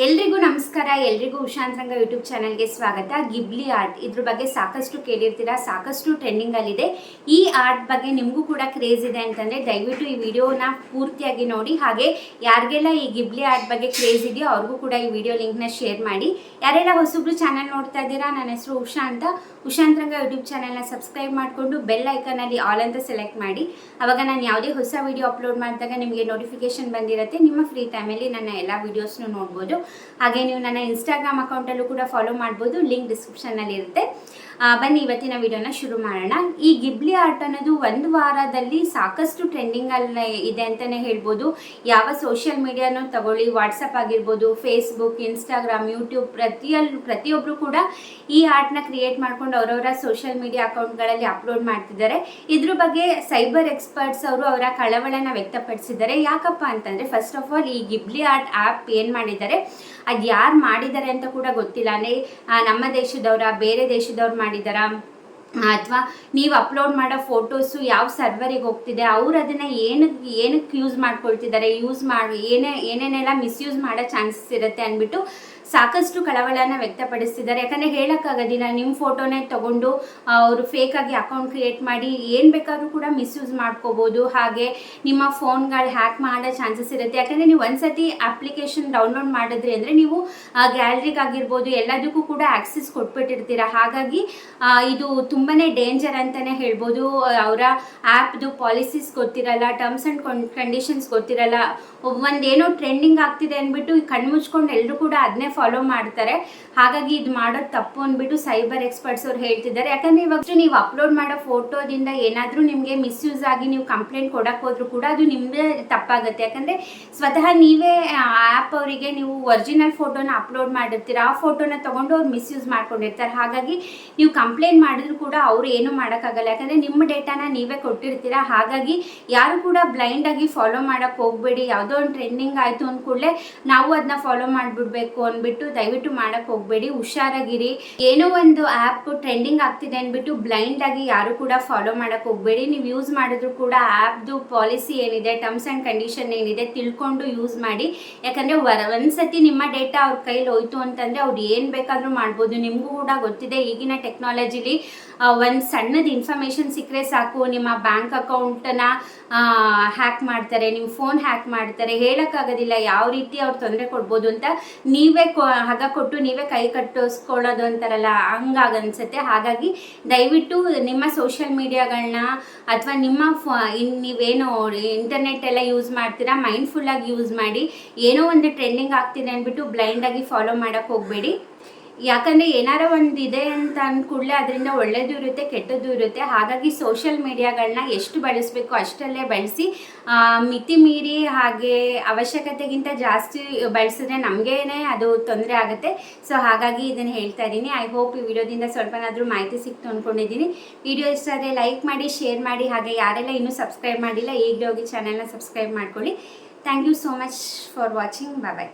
ಎಲ್ರಿಗೂ ನಮಸ್ಕಾರ. ಎಲ್ರಿಗೂ ಉಷಾಂತರಂಗ ಯೂಟ್ಯೂಬ್ ಚಾನಲ್ಗೆ ಸ್ವಾಗತ. ಗಿಬ್ಲಿ ಆರ್ಟ್ ಇದ್ರ ಬಗ್ಗೆ ಸಾಕಷ್ಟು ಕೇಳಿರ್ತೀರಾ, ಸಾಕಷ್ಟು ಟ್ರೆಂಡಿಂಗ್ ಅಲ್ಲಿದೆ. ಈ ಆರ್ಟ್ ಬಗ್ಗೆ ನಿಮಗೂ ಕೂಡ ಕ್ರೇಜ್ ಇದೆ ಅಂತಂದ್ರೆ ದಯವಿಟ್ಟು ಈ ವಿಡಿಯೋನ ಪೂರ್ತಿಯಾಗಿ ನೋಡಿ. ಹಾಗೆ ಯಾರಿಗೆಲ್ಲ ಈ ಗಿಬ್ಲಿ ಆರ್ಟ್ ಬಗ್ಗೆ ಕ್ರೇಜ್ ಇದೆಯೋ ಅವ್ರಿಗೂ ಕೂಡ ಈ ವಿಡಿಯೋ ಲಿಂಕ್ನ ಶೇರ್ ಮಾಡಿ. ಯಾರೆಲ್ಲ ಹೊಸಬ್ರು ಚಾನಲ್ ನೋಡ್ತಾ ಇದ್ದೀರಾ, ನನ್ನ ಹೆಸರು ಉಷಾ ಅಂತ. ಉಷಾಂತರಂಗ ಯೂಟ್ಯೂಬ್ ಚಾನಲ್ನ ಸಬ್ಸ್ಕ್ರೈಬ್ ಮಾಡಿಕೊಂಡು ಬೆಲ್ ಐಕನಲ್ಲಿ ಆಲ್ ಅಂತ ಸೆಲೆಕ್ಟ್ ಮಾಡಿ. ಅವಾಗ ನಾನು ಯಾವುದೇ ಹೊಸ ವಿಡಿಯೋ ಅಪ್ಲೋಡ್ ಮಾಡಿದಾಗ ನಿಮಗೆ ನೋಟಿಫಿಕೇಶನ್ ಬಂದಿರುತ್ತೆ. ನಿಮ್ಮ ಫ್ರೀ ಟೈಮಲ್ಲಿ ನನ್ನ ಎಲ್ಲ ವೀಡಿಯೋಸ್ನು ನೋಡ್ಬೋದು. ಹಾಗೆ ನೀವು ನನ್ನ ಇನ್ಸ್ಟಾಗ್ರಾಮ್ ಅಕೌಂಟಲ್ಲೂ ಕೂಡ ಫಾಲೋ ಮಾಡ್ಬೋದು, ಲಿಂಕ್ ಡಿಸ್ಕ್ರಿಪ್ಷನ್ನಲ್ಲಿ ಇರುತ್ತೆ. ಬನ್ನಿ ಇವತ್ತಿನ ವಿಡಿಯೋನ ಶುರು ಮಾಡೋಣ. ಈ ಗಿಬ್ಲಿ ಆರ್ಟ್ ಅನ್ನೋದು ಒಂದು ವಾರದಲ್ಲಿ ಸಾಕಷ್ಟು ಟ್ರೆಂಡಿಂಗಲ್ಲಿ ಇದೆ ಅಂತಲೇ ಹೇಳ್ಬೋದು. ಯಾವ ಸೋಷಿಯಲ್ ಮೀಡಿಯಾನೂ ತಗೊಳ್ಳಿ, ವಾಟ್ಸಪ್ ಆಗಿರ್ಬೋದು, ಫೇಸ್ಬುಕ್, ಇನ್ಸ್ಟಾಗ್ರಾಮ್, ಯೂಟ್ಯೂಬ್, ಪ್ರತಿಯೊಬ್ಬರು ಕೂಡ ಈ ಆರ್ಟ್ನ ಕ್ರಿಯೇಟ್ ಮಾಡ್ಕೊಂಡು ಅವರವರ ಸೋಷಿಯಲ್ ಮೀಡಿಯಾ ಅಕೌಂಟ್ಗಳಲ್ಲಿ ಅಪ್ಲೋಡ್ ಮಾಡ್ತಿದ್ದಾರೆ. ಇದ್ರ ಬಗ್ಗೆ ಸೈಬರ್ ಎಕ್ಸ್ಪರ್ಟ್ಸ್ ಅವರು ಅವರ ಕಳವಳನ ವ್ಯಕ್ತಪಡಿಸಿದ್ದಾರೆ. ಯಾಕಪ್ಪ ಅಂತಂದರೆ, ಫಸ್ಟ್ ಆಫ್ ಆಲ್ ಈ ಗಿಬ್ಲಿ ಆರ್ಟ್ ಆ್ಯಪ್ ಏನು ಮಾಡಿದ್ದಾರೆ, ಅದು ಯಾರು ಮಾಡಿದ್ದಾರೆ ಅಂತ ಕೂಡ ಗೊತ್ತಿಲ್ಲ. ಅಂದರೆ ನಮ್ಮ ದೇಶದವರ, ಬೇರೆ ದೇಶದವ್ರು ಮಾಡಿದಾರಾ, ಅಥವಾ ನೀವು ಅಪ್ಲೋಡ್ ಮಾಡೋ ಫೋಟೋಸು ಯಾವ ಸರ್ವರಿಗೆ ಹೋಗ್ತಿದೆ, ಅವ್ರು ಅದನ್ನು ಏನಕ್ಕೆ ಯೂಸ್ ಮಾಡ್ಕೊಳ್ತಿದ್ದಾರೆ, ಏನೇನೆಲ್ಲ ಮಿಸ್ಯೂಸ್ ಮಾಡೋ ಚಾನ್ಸಸ್ ಇರುತ್ತೆ ಅಂದ್ಬಿಟ್ಟು ಸಾಕಷ್ಟು ಕಳವಳನ ವ್ಯಕ್ತಪಡಿಸ್ತಿದ್ದಾರೆ. ಯಾಕಂದರೆ ಹೇಳೋಕ್ಕಾಗೋದಿಲ್ಲ, ನಿಮ್ಮ ಫೋಟೋನೇ ತೊಗೊಂಡು ಅವರು ಫೇಕಾಗಿ ಅಕೌಂಟ್ ಕ್ರಿಯೇಟ್ ಮಾಡಿ ಏನು ಬೇಕಾದರೂ ಕೂಡ ಮಿಸ್ಯೂಸ್ ಮಾಡ್ಕೋಬೋದು. ಹಾಗೆ ನಿಮ್ಮ ಫೋನ್ಗಳು ಹ್ಯಾಕ್ ಮಾಡೋ ಚಾನ್ಸಸ್ ಇರುತ್ತೆ. ಯಾಕಂದರೆ ನೀವು ಒಂದ್ಸತಿ ಅಪ್ಲಿಕೇಶನ್ ಡೌನ್ಲೋಡ್ ಮಾಡಿದ್ರಿ ಅಂದರೆ ನೀವು ಗ್ಯಾಲರಿಗಾಗಿರ್ಬೋದು ಎಲ್ಲದಕ್ಕೂ ಕೂಡ ಆಕ್ಸೆಸ್ ಕೊಟ್ಬಿಟ್ಟಿರ್ತೀರ. ಹಾಗಾಗಿ ಇದು ತುಂಬಾ ಡೇಂಜರ್ ಅಂತಲೇ ಹೇಳ್ಬೋದು. ಅವರ ಆ್ಯಪ್ದು ಪಾಲಿಸೀಸ್ ಗೊತ್ತಿರಲ್ಲ, ಟರ್ಮ್ಸ್ ಆ್ಯಂಡ್ ಕಂಡೀಷನ್ಸ್ ಗೊತ್ತಿರಲ್ಲ. ಒಂದೇನೋ ಟ್ರೆಂಡಿಂಗ್ ಆಗ್ತಿದೆ ಅಂದ್ಬಿಟ್ಟು ಕಣ್ಮುಚ್ಕೊಂಡು ಎಲ್ಲರೂ ಕೂಡ ಅದನ್ನೇ ಫಾಲೋ ಮಾಡ್ತಾರೆ. ಹಾಗಾಗಿ ಇದು ಮಾಡೋದು ತಪ್ಪು ಅಂದ್ಬಿಟ್ಟು ಸೈಬರ್ ಎಕ್ಸ್ಪರ್ಟ್ಸ್ ಅವ್ರು ಹೇಳ್ತಿದ್ದಾರೆ. ಯಾಕಂದರೆ ಇವಾಗ ನೀವು ಅಪ್ಲೋಡ್ ಮಾಡೋ ಫೋಟೋದಿಂದ ಏನಾದರೂ ನಿಮಗೆ ಮಿಸ್ಯೂಸ್ ಆಗಿ ನೀವು ಕಂಪ್ಲೇಂಟ್ ಕೊಡಕ್ಕೆ ಹೋದ್ರೂ ಕೂಡ ಅದು ನಿಮ್ಮದೇ ತಪ್ಪಾಗುತ್ತೆ. ಯಾಕಂದರೆ ಸ್ವತಃ ನೀವೇ ಆ್ಯಪ್ ಅವರಿಗೆ ನೀವು ಒರಿಜಿನಲ್ ಫೋಟೋನ ಅಪ್ಲೋಡ್ ಮಾಡಿರ್ತೀರ, ಆ ಫೋಟೋನ ತೊಗೊಂಡು ಅವ್ರು ಮಿಸ್ಯೂಸ್ ಮಾಡ್ಕೊಂಡಿರ್ತಾರೆ. ಹಾಗಾಗಿ ನೀವು ಕಂಪ್ಲೇಂಟ್ ಮಾಡಿದ್ರು ಕೂಡ ಅವರು ಏನೂ ಮಾಡೋಕ್ಕಾಗಲ್ಲ. ಯಾಕಂದರೆ ನಿಮ್ಮ ಡೇಟಾನ ನೀವೇ ಕೊಟ್ಟಿರ್ತೀರ. ಹಾಗಾಗಿ ಯಾರು ಕೂಡ ಬ್ಲೈಂಡಾಗಿ ಫಾಲೋ ಮಾಡೋಕ್ಕೆ ಹೋಗಬೇಡಿ. ಯಾವುದೋ ಒಂದು ಟ್ರೆಂಡಿಂಗ್ ಆಯಿತು ಅಂದ ಕೂಡಲೇ ನಾವು ಅದನ್ನ ಫಾಲೋ ಮಾಡಿಬಿಡ್ಬೇಕು ಅಂದ್ಬಿಟ್ಟು ದಯವಿಟ್ಟು ಮಾಡೋಕ್ಕೆ ಹೋಗಬೇಡಿ. ಹುಷಾರಾಗಿರಿ. ಏನೋ ಒಂದು ಆ್ಯಪ್ ಟ್ರೆಂಡಿಂಗ್ ಆಗ್ತಿದೆ ಅಂದ್ಬಿಟ್ಟು ಬ್ಲೈಂಡಾಗಿ ಯಾರು ಕೂಡ ಫಾಲೋ ಮಾಡೋಕ್ಕೆ ಹೋಗಬೇಡಿ. ನೀವು ಯೂಸ್ ಮಾಡಿದ್ರು ಕೂಡ ಆ್ಯಪ್ದು ಪಾಲಿಸಿ ಏನಿದೆ, ಟರ್ಮ್ಸ್ ಆ್ಯಂಡ್ ಕಂಡೀಷನ್ ಏನಿದೆ ತಿಳ್ಕೊಂಡು ಯೂಸ್ ಮಾಡಿ. ಯಾಕಂದರೆ ಒಂದ್ಸತಿ ನಿಮ್ಮ ಡೇಟಾ ಅವ್ರ ಕೈಲಿ ಹೋಯ್ತು ಅಂತಂದರೆ ಅವ್ರು ಏನು ಬೇಕಾದರೂ ಮಾಡ್ಬೋದು. ನಿಮಗೂ ಕೂಡ ಗೊತ್ತಿದೆ, ಈಗಿನ ಟೆಕ್ನಾಲಜಿಲಿ ಒಂದು ಸಣ್ಣದು ಇನ್ಫಾರ್ಮೇಷನ್ ಸಿಕ್ಕರೆ ಸಾಕು, ನಿಮ್ಮ ಬ್ಯಾಂಕ್ ಅಕೌಂಟನ್ನ ಹ್ಯಾಕ್ ಮಾಡ್ತಾರೆ, ನಿಮ್ಮ ಫೋನ್ ಹ್ಯಾಕ್ ಮಾಡ್ತಾರೆ. ಹೇಳೋಕ್ಕಾಗೋದಿಲ್ಲ ಯಾವ ರೀತಿ ಅವ್ರು ತೊಂದರೆ ಕೊಡ್ಬೋದು ಅಂತ. ನೀವೇ ಹಗ ಕೊಟ್ಟು ನೀವೇ ಕೈ ಕಟ್ಟಿಸ್ಕೊಳ್ಳೋದು ಅಂತಾರಲ್ಲ, ಹಂಗಾಗನ್ಸುತ್ತೆ. ಹಾಗಾಗಿ ದಯವಿಟ್ಟು ನಿಮ್ಮ ಸೋಷಿಯಲ್ ಮೀಡಿಯಾಗಳನ್ನ ಅಥವಾ ನಿಮ್ಮ ನೀವೇನೋ ಇಂಟರ್ನೆಟ್ ಎಲ್ಲ ಯೂಸ್ ಮಾಡ್ತೀರಾ, ಮೈಂಡ್ಫುಲ್ಲಾಗಿ ಯೂಸ್ ಮಾಡಿ. ಏನೋ ಒಂದು ಟ್ರೆಂಡಿಂಗ್ ಆಗ್ತಿದೆ ಅಂದ್ಬಿಟ್ಟು ಬ್ಲೈಂಡಾಗಿ ಫಾಲೋ ಮಾಡೋಕ್ಕೆ ಹೋಗಬೇಡಿ. ಯಾಕಂದರೆ ಏನಾರ ಒಂದು ಇದೆ ಅಂತ ಅಂದ್ಕೂಡಲೇ ಅದರಿಂದ ಒಳ್ಳೆಯದು ಇರುತ್ತೆ, ಕೆಟ್ಟದ್ದು ಇರುತ್ತೆ. ಹಾಗಾಗಿ ಸೋಷಿಯಲ್ ಮೀಡಿಯಾಗಳನ್ನ ಎಷ್ಟು ಬಳಸಬೇಕು ಅಷ್ಟಲ್ಲೇ ಬಳಸಿ. ಮಿತಿ ಮೀರಿ ಹಾಗೆ ಅವಶ್ಯಕತೆಗಿಂತ ಜಾಸ್ತಿ ಬಳಸಿದ್ರೆ ನಮಗೇನೆ ಅದು ತೊಂದರೆ ಆಗುತ್ತೆ. ಸೊ ಹಾಗಾಗಿ ಇದನ್ನು ಹೇಳ್ತಾ ಇದ್ದೀನಿ. ಐ ಹೋಪ್ ಈ ವಿಡಿಯೋದಿಂದ ಸ್ವಲ್ಪನಾದರೂ ಮಾಹಿತಿ ಸಿಕ್ತು ಅಂದ್ಕೊಂಡಿದ್ದೀನಿ. ವಿಡಿಯೋ ಇಷ್ಟ ಆದರೆ ಲೈಕ್ ಮಾಡಿ, ಶೇರ್ ಮಾಡಿ. ಹಾಗೆ ಯಾರೆಲ್ಲ ಇನ್ನೂ ಸಬ್ಸ್ಕ್ರೈಬ್ ಮಾಡಿಲ್ಲ ಈಗಲೇ ಹೋಗಿ ಚಾನಲ್ನ ಸಬ್ಸ್ಕ್ರೈಬ್ ಮಾಡ್ಕೊಳ್ಳಿ. Thank you so much for watching. Bye.